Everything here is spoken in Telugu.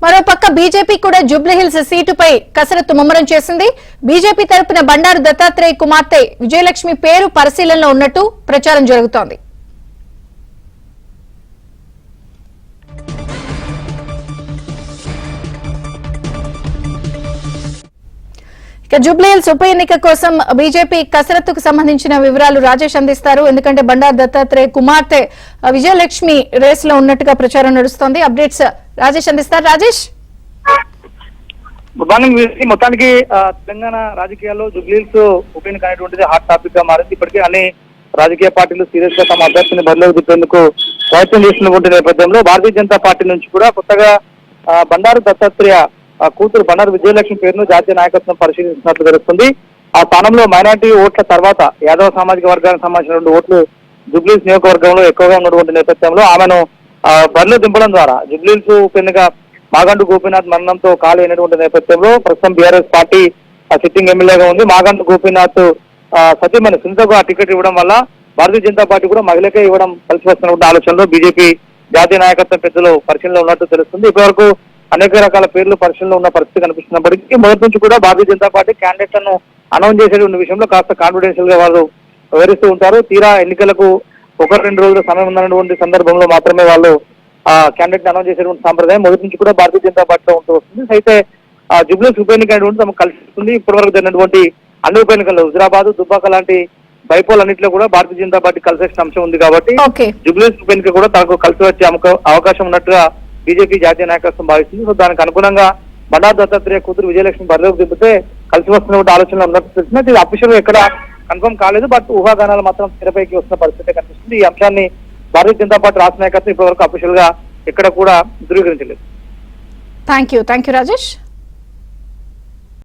మరోపక్క బీజేపీ కూడా జూబ్లీహిల్స్ సీటుపై కసరత్తు ముమ్మరం చేసింది. బీజేపీ తరపున బండారు దత్తాత్రేయ కుమార్తె విజయలక్ష్మి పేరు పరిశీలనలో ఉన్నట్టు ప్రచారం జరుగుతోంది. జూబ్లీహిల్స్ ఉప ఎన్నిక కోసం బీజేపీ కసరత్తుకు సంబంధించిన వివరాలు రాజేష్ అందిస్తారు. ఎందుకంటే బండారు దత్తాత్రేయ కుమార్తె విజయలక్ష్మి రేస్ లో ఉన్నట్టుగా ప్రచారం నడుస్తోంది. అప్డేట్స్ రాజేష్ అందిస్తారు. Rajesh, good morning. మొత్తానికి తెలంగాణ రాజకీయాల్లో జూబ్లీహిల్స్ ఉప ఎన్నిక అనేటువంటిది హాట్ టాపిక్ గా మారింది. ఇప్పటికే అన్ని రాజకీయ పార్టీలు సీరియస్ గా తమ అభ్యర్థిని బరిలోకి దిప్పేందుకు ప్రయత్నం చేస్తున్నటువంటి నేపథ్యంలో భారతీయ జనతా పార్టీ నుంచి కూడా కొత్తగా బండారు దత్తాత్రేయ కూతురు బండారు విజయలక్ష్మి పేరును జాతీయ నాయకత్వం పరిశీలిస్తున్నట్లు తెలుస్తుంది. ఆ స్థానంలో మైనార్టీ ఓట్ల తర్వాత యాదవ సామాజిక వర్గానికి సంబంధించిన 2 ఓట్లు జూబ్లీహిల్స్ నియోజకవర్గంలో ఎక్కువగా ఉన్నటువంటి నేపథ్యంలో ఆమెను బరిలో దింపడం ద్వారా జూబ్లీహిల్స్ ఉప ఎన్నిక మాగంటు గోపీనాథ్ మరణంతో ఖాళీ అయినటువంటి నేపథ్యంలో ప్రస్తుతం బీఆర్ఎస్ పార్టీ సిట్టింగ్ ఎమ్మెల్యేగా ఉంది. మాగంటు గోపీనాథ్ సతీమణి సునీతకు ఆ టికెట్ ఇవ్వడం వల్ల భారతీయ జనతా పార్టీ కూడా మహిళకే ఇవ్వడం కలిసి వస్తున్న ఆలోచనలో బీజేపీ జాతీయ నాయకత్వం పెద్దలు పరిశీలనలో ఉన్నట్టు తెలుస్తుంది. ఇప్పటివరకు అనేక రకాల పేర్లు పరిశీలనలో ఉన్న పరిస్థితి కనిపిస్తున్నప్పటికీ మొదటి నుంచి కూడా భారతీయ జనతా పార్టీ క్యాండిడేట్లను అనౌన్స్ చేసేటువంటి విషయంలో కాస్త కాన్ఫిడెన్షియల్ గా వాళ్ళు వివరిస్తూ ఉంటారు. తీరా ఎన్నికలకు 1-2 రోజుల సమయం ఉన్నటువంటి సందర్భంలో మాత్రమే వాళ్ళు క్యాండిడేట్ అనౌన్స్ చేసేటువంటి సాంప్రదాయం మొదటి నుంచి కూడా భారతీయ జనతా పార్టీలో ఉంటూ వస్తుంది. అయితే జూబ్లీహిల్స్ ఉప ఎన్నిక అనేటువంటి తమకు కలిసి వస్తుంది. ఇప్పటివరకు జరిగినటువంటి అన్ని ఉప ఎన్నికల్లో హుజరాబాద్, దుబ్బాక లాంటి బైపోల్ అన్నింటిలో కూడా భారతీయ జనతా పార్టీ కలిసి వచ్చిన అంశం ఉంది కాబట్టి జూబ్లీహిల్స్ ఉప ఎన్నిక కూడా తనకు కలిసి వచ్చే అవకాశం ఉన్నట్టుగా బీజేపీ జాతీయ నాయకత్వం భావిస్తుంది. సో దానికి అనుగుణంగా బండారు దత్తాత్రేయ కూతురు విజయలక్ష్మి బరిలోకి దింపితే కలిసి వస్తున్న ఆలోచనలు ఉన్నట్టు తెలిసింది. ఇది అఫీషియల్ గా ఎక్కడ కన్ఫర్మ్ కాలేదు, బట్ ఊహాగానాలు మాత్రం తెరపైకి వస్తున్న పరిస్థితి కనిపిస్తుంది. ఈ అంశాన్ని భారతీయ జనతా పార్టీ రాష్ట్ర నాయకత్వం ఇప్పటివరకు అఫీషియల్ గా ఎక్కడ కూడా ధృవీకరించలేదు. Thank you Rajesh.